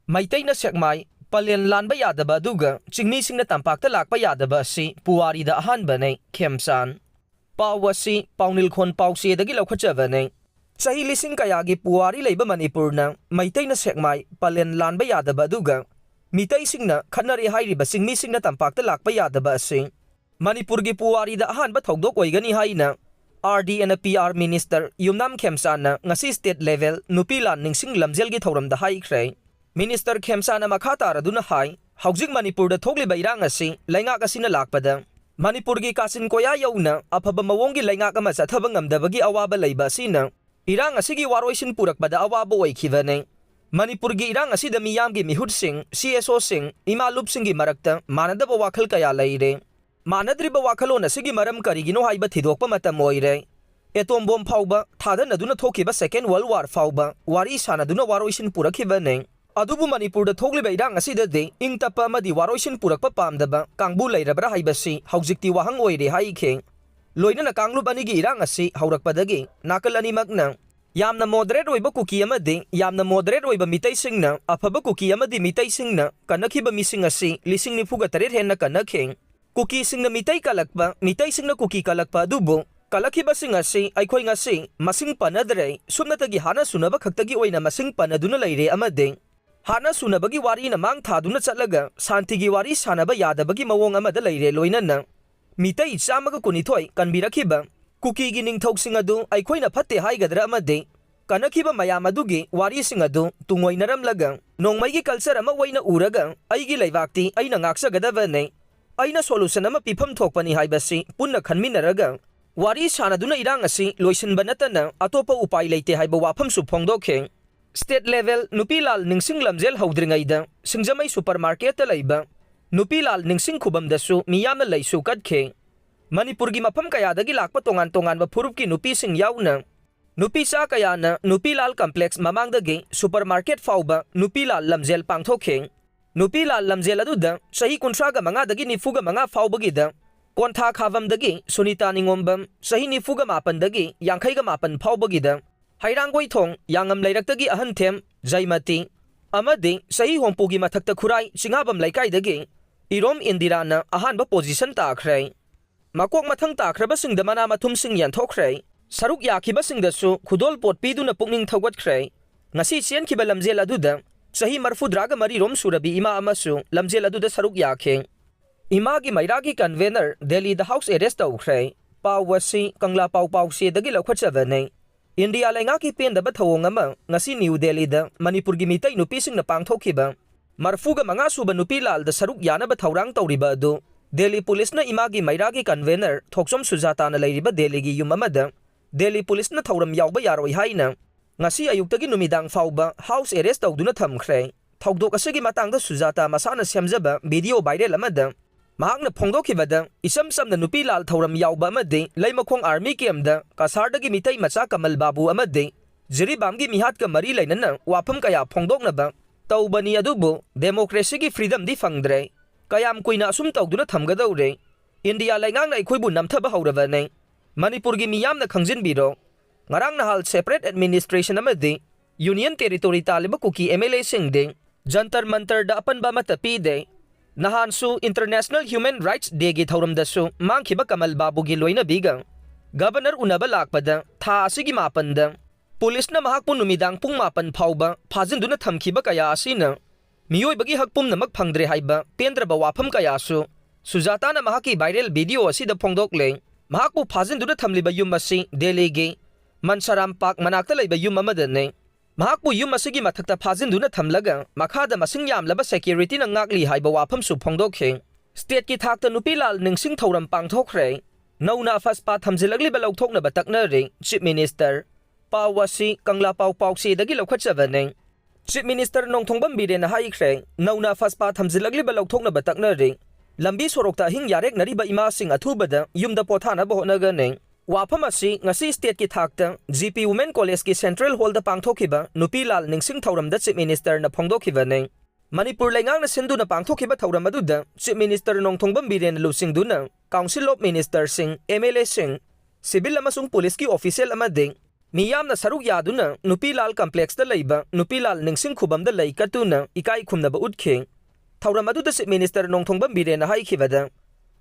Meiteina Sekmai, Pallel Lanba Yadaba Aduga Chingmisingna Tampakta Lakpa Yadaba Asi Puwarida Ahanbani, Khemchand. Pawasi, Paunilkhon Pausi dagi Lokachavane. Sahi lising kayagi Puwari Leba Manipurna, Meiteina Sekmai, Pallel Lanba Yadaba Aduga. Meiteisingna Khanari Hairiba Chingmisingna Tampakta Lakpa Yadaba Asi. Manipurgi Puwarida Ahanba Thogdok Oigani Haina. RD and PR Minister Yumnam Khemchand ngasi state level nupilan ningsing lamjelgi thoramda haikre. Minister Khemchand makata raduna hai haujing Manipur da thogli bairang asi laingak asina lakpada. Manipur gi kasin koya yauna aphaba mawongi laingak ama chathaba ngamdabagi awaba leiba sina irang asigi waroisin purakpada awaba oikhibane. Manipur gi irang asida miyam gi mihut sing CSO sing imalup sing gi marakta manadaba wakhal kaya leire. Manadriba wakhalon asigi maram karigino haiba thidokpa matam oire. Atom bomb fauba thadanaduna thokiba Second World War fauba wari sanaduna waroisin purakhibane. Adubu Manipur da thogliba irang asida de ingtapa amadi waroisin purakpa pamdaba kangbu leirabra haibasi haujikti wahang oire haikhe. Loinana kanglup anigi irang asi haurakpadagi nakal animakna yamna moderate oiba kuki amadi yamna moderate oiba Meiteisingna afaba kuki amadi Meiteisingna kanakhiba mising asi lising nifuga taret henna kanakhe. Kuki singna Meitei kalakpa Meiteisingna kuki kalakpa adubu kalakhiba sing asi aikhoi ngasi masing panadre sumnatagi hana sunaba khaktagi oina masing panaduna leire amade hana sunabagi wari na mang thaduna chatlaga santigi wari sanaba yadabagi mawong amada leire loinana Meitei chamaga kunithoi kanbirakhiba kuki gi ningthok sing adu aikhoina phatte haigadra amade kanakhiba mayam adugi wari sing adu tungoinaramlaga nongmai gi culture ama waina uraga aigi leibakti aina ngaksagadabane aina solution ama pifam thokpani haibasi punna khanminaraga wari sanaduna irang asi loisinba natana atopa upai leite haiba wafam su phongdokhe. State level nupilal ningsing lamjel haudringaida singjamai supermarket ta leiba nupilal ningsing khubam dasu miyamna leisu kadkhe. Manipur gi mafam kayadagi lakpa tongan tongan ba phurup ki nupi sing yauna nupi sa kayana nupilal complex mamangdagi supermarket fauba nupilal lamjel pangthokhe. Nupilal lamjel aduda sahi kuntraga manga dagi nifuga manga faubagida Kontha Khavamdagi Sunita Ningombam Sahi Nifuga Mapandagi Yankaiga Mapan Paubagida Hairangoi Thong Yangam Lairaktagi Ahantem Jaimati Amadi Sahi Hompugi Matakta Kurai Singabam Laikai Irom Indirana Ahanba Position Takre Makok Matang Takraba Singdamana Matum Sing Yantokre Saruk Yakiba Singdasu Kudol Pot Piduna Pukning Tawat Kre Nasi Sien Kiba Lamjel Aduda Sahi Marfu Draga Mari Rom Surabi Ima Amasu Lamjel Aduda Saruk Yake Imagi Mairagi convener Delhi the house arrest tawkhre pawasi kangla pawsi dagi lokhachavane India laingaki pen da bathawong ama ngasi New Delhi da Manipur gi Meitei nupi sing na pangthokhiba marfuga manga suba nupi lal da saruk yana ba thaurang tawriba adu Delhi police na imagi Mairagi convener thoksom sujata na leiriba Delhi gi yum amada Delhi police na thauram yawba yaroi haina ngasi ayuktagi numidang fawba house arrest tawduna thamkhre thawdok asagi matangda sujata masana semjaba video viral amada Mahakna phongdokhibada isam samna nupilal thauram yawba amade leimakhong army camda kasardagi Meitei macha Kamal Babu amade jiribamgi mihat ka mari leinana wafam kaya phongdoknaba tawbani adubu democracy gi freedom di fangdre kayam kuina asum tawduna thamgadawre India laingangna ikhoibu namthaba hawrabane Manipur gi miyamna khangjinbiro ngarang nahal separate administration amade union territory taliba kuki MLA singde jantar mantar da apanba matapi de Nahansu International Human Rights Day gi thauram dasu mangkhiba Kamal Babu gi loina biga Governor unaba lakpada tha asigi mapanda Police na mahakpun numidang pung mapan phauba phajinduna thamkhiba kaya asina miyoi bagi hakpum namak phangdre haiba pendraba wafam kaya su Sujata na mahaki viral video asida phongdokle mahakpu phajinduna thamliba yum asi Delhi gi Mansaram Park manakta leiba yum amadane Mahakpu yum asigi mathakta phajinduna thamlaga makhada masing yamlaba security na ngakli haiba wafam su phongdokhe state ki thakta nupilal ningsing thoram pangthokre nauna faspa thamjilagli ba lauthokna ba taknare chief minister pawasi kangla pawsi dagi lokhachavane chief minister nongthongbam biren haikre nauna faspa thamjilagli ba lauthokna ba taknare lambi sorokta hing yarek nariba ima sing athubada yumda pothana ba honagane Wafam asi ngasi state ki thakta GP Women College ki Central Hall da pangthokhiba nupilal ningsing thauram da chief minister na phongdokhibane Manipur laingang na sindu na pangthokhiba thauram aduda chief minister nongthongbam biren lusingduna council of ministers sing MLA sing civil amasung police ki official amade Miyamna saruk yaduna Nupilal complex da leiba Nupilal ningsing khubam da lei katuna ikai khumnaba utkheng thauram adu da se minister nongthongbam birena haikibada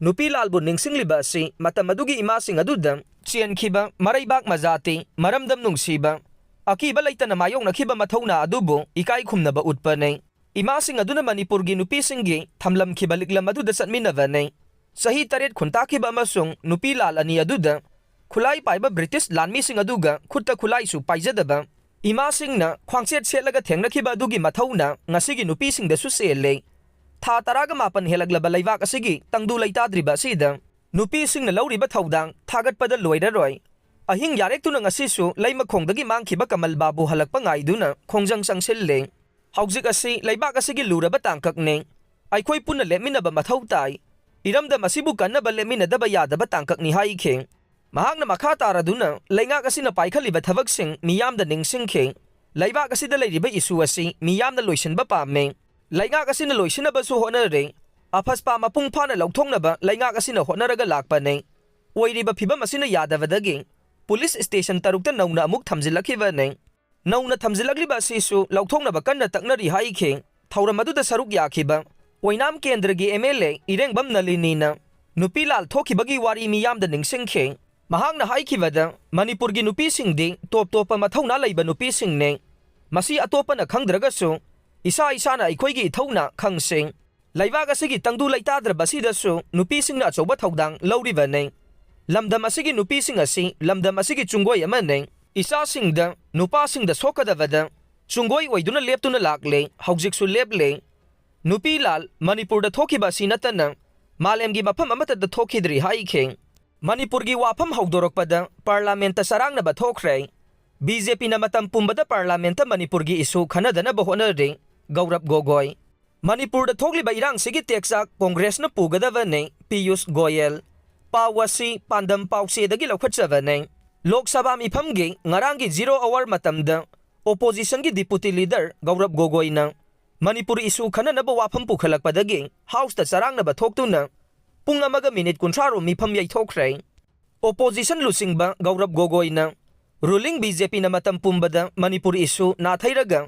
Nupilal bu ningsing liba si matam adugi ima sing aduda chian khiba maraibak majati maramdam nungsiba akiba leitana mayong nakhiba mathona adubu ikai khumnaba utpanei ima sing aduna Manipur gi nupi singi thamlam khiba liklam aduda satminava nei sahi taret khunta khiba amasung Nupilal ani aduda khulai paiba British lanmi sing aduga khutta khulai su paijadaba ima singna khwangchet selaga thengrakhiba adugi mathona ngasigi nupi sing da su sele tha taraga mapan helaglaba leibak asigi tangdu leitadriba sida nupi singna lawriba thaudang thagatpada loiraroi ahing yarek tuna ngasi su leima khongdagi mangkhiba Kamal Babu halakpa ngaiduna khongjang sangselle haujik asi leibak asigi luraba tangkakne aikhoi punna leminaba mathau tai iramda masibu kannaba leminadaba yadaba tangkakni haikhe mahakna makha taraduna leingak asina paikhaliba thabaksing miyamda ningsingkhe leibak asida leiriba isu asi miyamda loisinba pame leingak asina loisinaba su honare afaspa mapung phana lauthongnaba leingak asina honaraga lakpane oiriba phibam asina yadavadagi police station tarukta nauna amuk thamjilakhiba ne nauna thamjilagliba asisu lauthongnaba kanna taknari haikhe thauram aduda saruk yakhiba oinam kendragi MLA irengbam nalinina Nupilal thokibagi wari miyamda ningsingkhe mahakna haikibada Manipur gi nupi singdi top topa mathona leiba nupi singne masi atopana khangdragasu isa isana aikhoigi ithona khangsing leibak asigi tangdu leitadra basidasu nupi singna achoba thaudang lauriba nei lamdam asigi nupi sing asi lamdam asigi chungoi amane isa singda nupa singda sokadavada chungoi oiduna leptuna lakle haujiksu leple Nupilal Manipur da thokiba sinatana malemgi mafam amata da thokhidri haikhe Manipur gi wafam haudorakpada parliament ta sarangna ba thokre BJP na matam pumbada parliament ta Manipur gi isu khanadana ba honare Gaurav Gogoi Manipur da thokli ba irang sigi teksak Congress na pugadava ne Piyush Goyal pawasi pandam pause dagi lokhatsawa ne Lok Sabha mifam gi ngarang gi 0 hour matamda opposition gi deputy leader Gaurav Gogoi na Manipur isu khanana ba wafam pukhalakpadagi house ta sarangna ba thoktuna Pung amaga minute kuntraro mifam yai thokre opposition lusingba Gaurav Gogoi na ruling BJP na matam pumbada Manipur issue na thairaga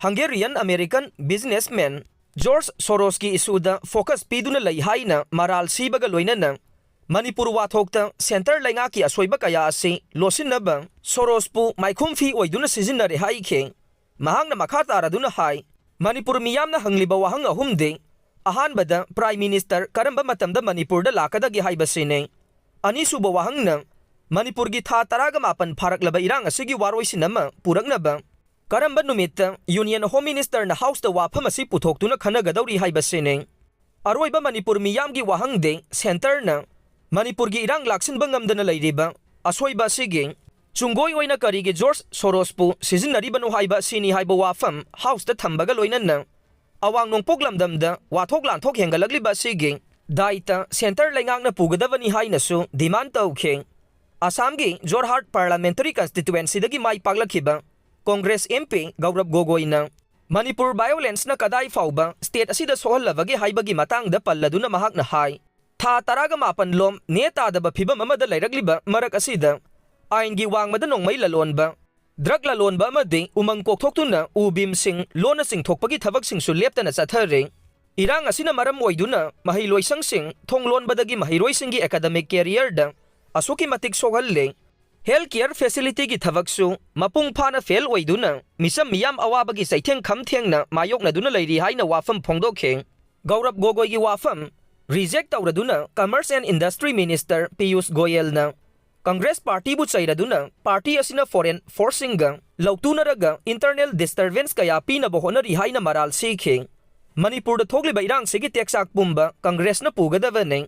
Hungarian American businessman George Soros ki issue da focus piduna lai haina maral sibaga loinana Manipur wathokta center lainga ki asoiba kaya ase losinaba Soros pu maikhum fi oiduna sizinare haikhe mahangna makha taraduna hai Manipur miyamna hangliba wahang ahumde Ahanbada Prime Minister karamba matamda Manipur da lakadagi haibasine anisuba wahangna Manipur gi tha taraga mapan pharaklaba irang asigi waroisinama puraknaba karamba numita Union Home Minister na House da wafam asi puthoktuna khanagadauri haibasine aroiba Manipur miyam gi wahangde center na Manipur gi irang laksinba ngamdana leiriba asoiba sige chungoi oina karige George Soros pu sizinaribanu haiba sini haiba wafam House da thambaga loinana awang nongpok lamdamda wathok lanthok hengalagli basigi daita center lengangna pugadavani hainasu demand tawkhe Assam gi Jorhat parliamentary constituency dagi mai paglakhiba Congress MP Gaurav Gogoi na Manipur violence na kadai fauba state asida sohallavagi haibagi matangda palladuna mahakna hai tha taraga mapan lom neta da phibam amada leiragliba marak asida ain gi wangmada nongmai lalonba Drug la lon ba amadi umang kokthoktunna ubim sing lona sing thokpagi thabak sing su leptana chathare irang asina maram oiduna mahiloi sangsing thonglon badagi mahiroi singi academic career da asuki matik sogalle healthcare facility gi thabak su mapung phana fail oiduna misam miyam awabagi saitheng khamthengna mayokna duna leiri haina wafam phongdokhe Gaurav Gogoi gi wafam reject tawraduna Commerce and Industry Minister Piyush Goyal na Congress Party bu chairaduna party asina foreign forcing lautunaraga internal disturbance kaya pina bohonari haina maral sikhe Manipur da thogliba irang sigi teksak pumba Congress na pugadava ne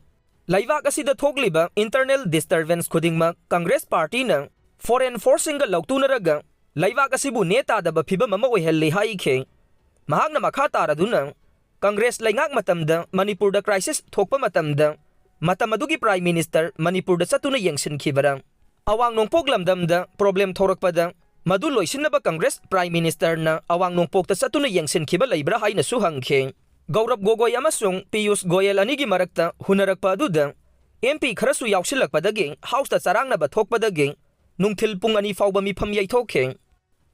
laibak asida thogliba internal disturbance khudingma Congress Party na foreign forcing lautunaraga laibak asibu neta da phiba mama oihelli haikhe mahakna makha taraduna Congress laingak matamda Manipur da crisis thokpa matamda Matamadugi Prime Minister Manipur da satuna yengsin khibara awang nongpok lamdamda problem thorakpada madu loisinaba Congress Prime Minister na awang nongpok ta satuna yengsin khiba leibra haina su hangkhe Gaurav Gogoi amasung Piyush Goyal anigi marakta hunarakpa aduda MP kharasu yausilakpadagi house ta charangna ba thokpadagi ꯅꯨꯡꯊꯤꯜ ꯄꯨꯡ 2 ꯐꯥꯎꯕ ꯃꯤꯐꯝ ꯌꯩꯊꯣꯛꯈꯤ꯫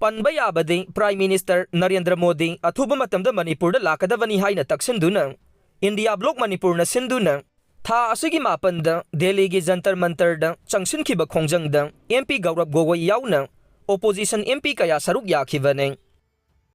ꯄꯟꯕ ꯌꯥꯕꯗꯤ prime minister Narendra Modi ꯑꯊꯨꯕ ꯃꯇꯝꯗ ꯃꯅꯤꯄꯨꯔꯗ ꯂꯥꯛꯀꯗꯕꯅꯤ ꯍꯥꯏꯅ ꯇꯛꯁꯤꯟꯗꯨꯅ ꯏꯟꯗꯤꯌꯥ ꯕ꯭ꯂꯣꯛ ꯃꯅꯤꯄꯨꯔꯅ ꯁꯤꯟꯗꯨꯅ ꯊꯥ ꯑꯁꯤꯒꯤ 8ꯗ ꯗꯦꯜꯂꯤꯒꯤ ꯖꯟꯇꯔ ꯃꯟꯇꯔꯗ ꯆꯪꯁꯤꯟꯈꯤꯕ ꯈꯣꯡꯖꯪꯗ MP ꯒꯧꯔꯕ ꯒꯣꯒꯣꯏ ꯌꯥꯎꯅ ꯑꯣꯄꯣꯖꯤꯁꯟ MP ꯀꯌꯥ ꯁꯔꯨꯛ ꯌꯥꯈꯤꯕꯅꯤ꯫